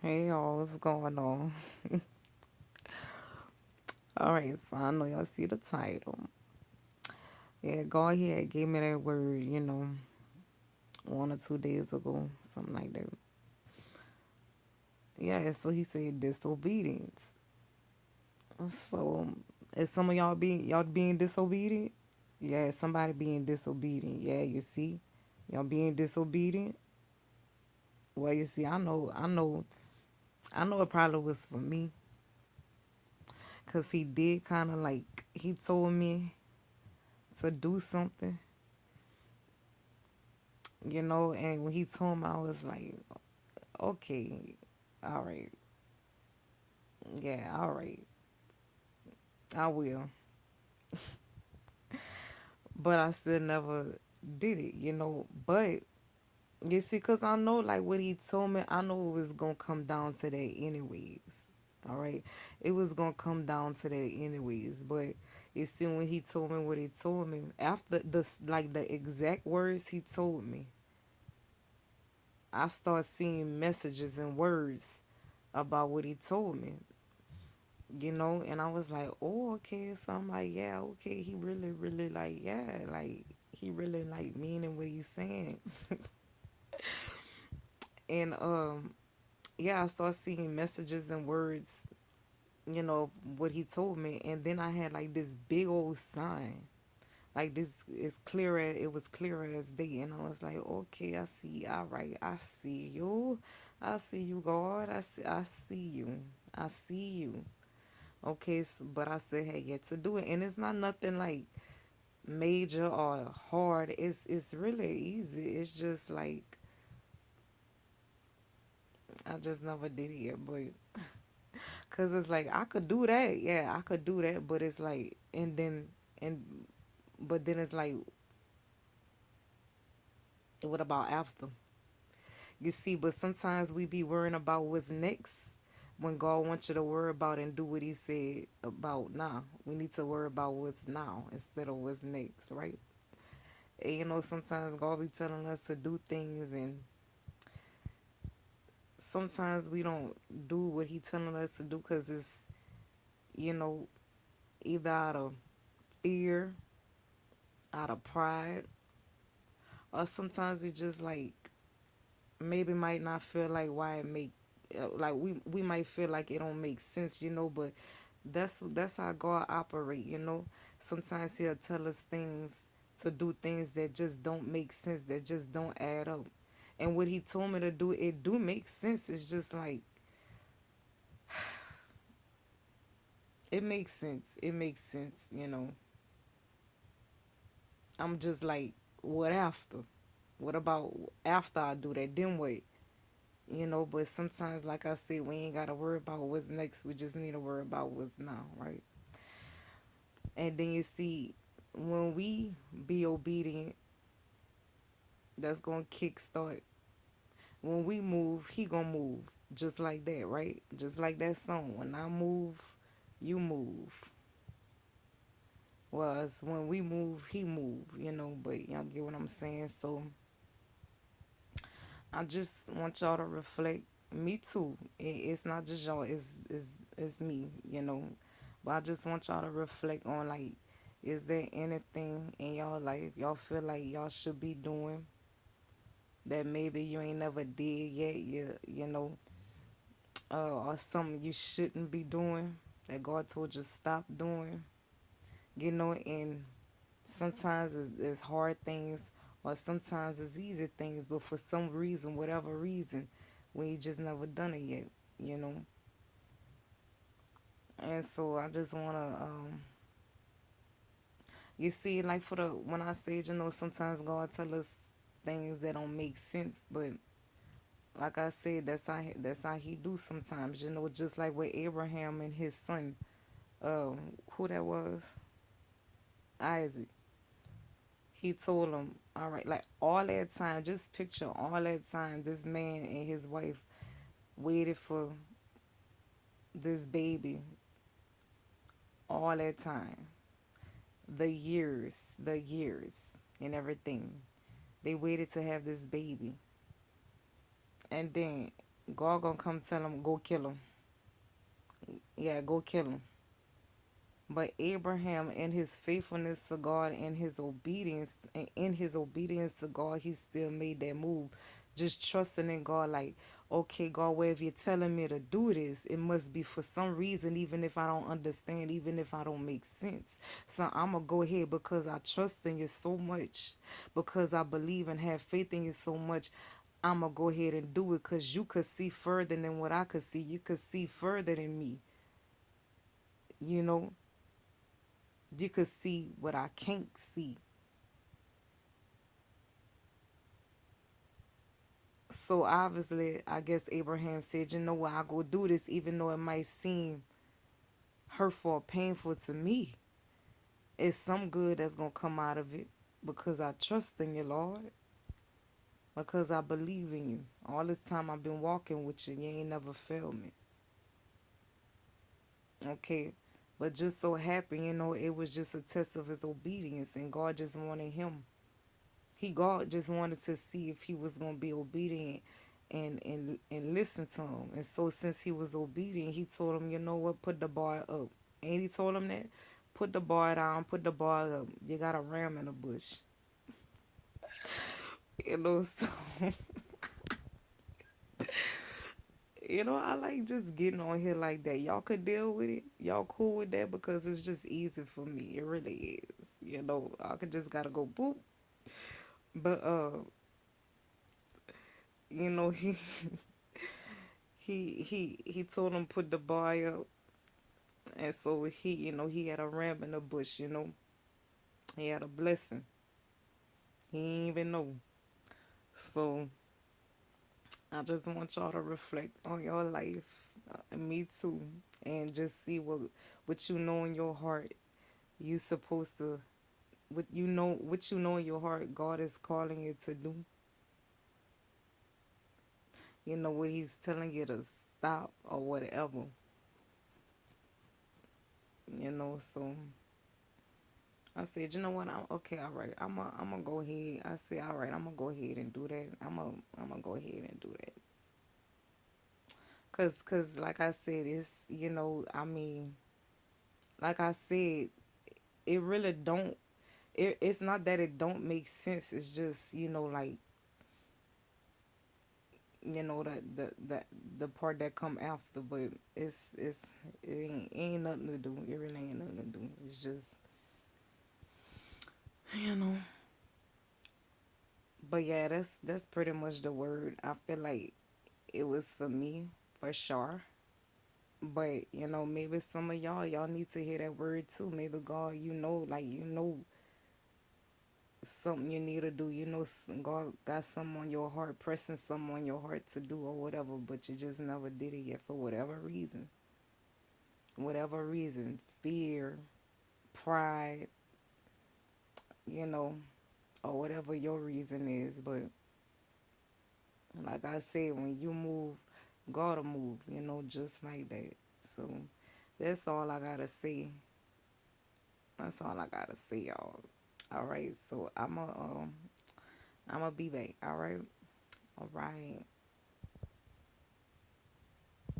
Hey y'all, what's going on? Alright, so I know y'all see the title. Yeah, God had gave me that word, 1 or 2 days ago, something like that. Yeah, so he said disobedience. So is some of y'all being disobedient? Yeah, somebody being disobedient. Yeah, you see? Y'all being disobedient? Well, you see, I know it probably was for me. Cause he did kinda like he told me to do something, and when he told me I was like, okay, all right, yeah, all right, I will. But I still never did it. But you see, because I know, like, what he told me, I know it was going to come down to that anyways. All right. It was going to come down to that anyways. But you see, when he told me what he told me, after like, the exact words he told me, I start seeing messages and words about what he told me, and I was like, oh, okay. So I'm like, yeah, okay, he really, really like, yeah, like he really like meaning what he's saying. And yeah, I started seeing messages and words, what he told me, and then I had like this big old sign. Like this is clear as it was clear as day, and I was like, okay, I see. All right, I see you. I see you, God. I see you. I see you. Okay, but I still had yet to do it, and it's not nothing like major or hard. It's really easy. It's just like I just never did it yet, but cause it's like I could do that. Yeah, I could do that, but it's like and but then it's like, what about after? You see, but sometimes we be worrying about what's next when God wants you to worry about and do what He said about now. We need to worry about what's now instead of what's next, right? And sometimes God be telling us to do things, and sometimes we don't do what He telling us to do because it's, you know, either out of fear, out of pride, or sometimes we just like maybe might not feel like why it make like we might feel like it don't make sense, but that's how God operate. Sometimes He'll tell us things to do things that just don't make sense, that just don't add up. And what He told me to do, it do make sense. It's just like it makes sense. It makes sense. I'm just like, what after? What about after I do that? Then what? But sometimes, like I said, we ain't got to worry about what's next. We just need to worry about what's now, right? And then you see, when we be obedient, that's going to kickstart. When we move, He going to move. Just like that, right? Just like that song. When I move, you move. Was when we move, He move, but y'all get what I'm saying? So I just want y'all to reflect. Me too. It's not just y'all. It's me. But I just want y'all to reflect on, like, is there anything in y'all life y'all feel like y'all should be doing that maybe you ain't never did yet? Or something you shouldn't be doing that God told you stop doing. And sometimes it's hard things, or sometimes it's easy things, but for some reason, whatever reason, we just never done it yet, you know. And so I just wanna, you see, like for the when I said, sometimes God tell us things that don't make sense, but like I said, that's how He do sometimes, just like with Abraham and his son, who that was, Isaac. He told him, all right, like all that time, just picture all that time this man and his wife waited for this baby, all that time, the years, and everything. They waited to have this baby. And then God gonna come tell him, go kill him. Yeah, go kill him. But Abraham, in his faithfulness to God and his obedience, and in his obedience to God, he still made that move. Just trusting in God, like, okay, God, wherever you're telling me to do this, it must be for some reason, even if I don't understand, even if I don't make sense. So I'm going to go ahead because I trust in you so much, because I believe and have faith in you so much. I'm going to go ahead and do it because you could see further than what I could see. You could see further than me, you know? You could see what I can't see. So obviously, I guess Abraham said, you know what, I'll go do this even though it might seem hurtful or painful to me. It's some good that's going to come out of it because I trust in you, Lord, because I believe in you. All this time I've been walking with you, you ain't never failed me. Okay. But just so happy, it was just a test of his obedience, and God just wanted him. God just wanted to see if he was gonna be obedient and listen to him. And so since he was obedient, he told him, you know what, put the bar up. And he told him that, put the bar down, put the bar up. You got a ram in the bush. So I like just getting on here like that. Y'all could deal with it. Y'all cool with that because it's just easy for me. It really is. I could just gotta go boop. But he he told him put the bar up. And so he had a ram in the bush, He had a blessing. He didn't even know. So I just want y'all to reflect on your life. Me too. And just see what you know in your heart. You supposed to what you know in your heart God is calling you to do. What he's telling you to stop or whatever. So I said, you know what? I'm okay. All right. I'm gonna go ahead. I said, all right. I'm gonna go ahead and do that. I'm gonna go ahead and do that. Cause like I said, I mean, like I said, it really don't. It's not that it don't make sense. It's just like the part that come after. But it ain't nothing to do. It really ain't nothing to do. It's just you know. But yeah, that's pretty much the word. I feel like it was for me for sure. But maybe some of y'all need to hear that word too. Maybe God, like something you need to do. God got something on your heart, pressing something on your heart to do or whatever, but you just never did it yet for whatever reason. Whatever reason, fear, pride, you know, or whatever your reason is. But like I said, when you move, God will move. Just like that. So that's all I gotta say. That's all I gotta say, y'all. All right, so I'm gonna be back. All right, all right.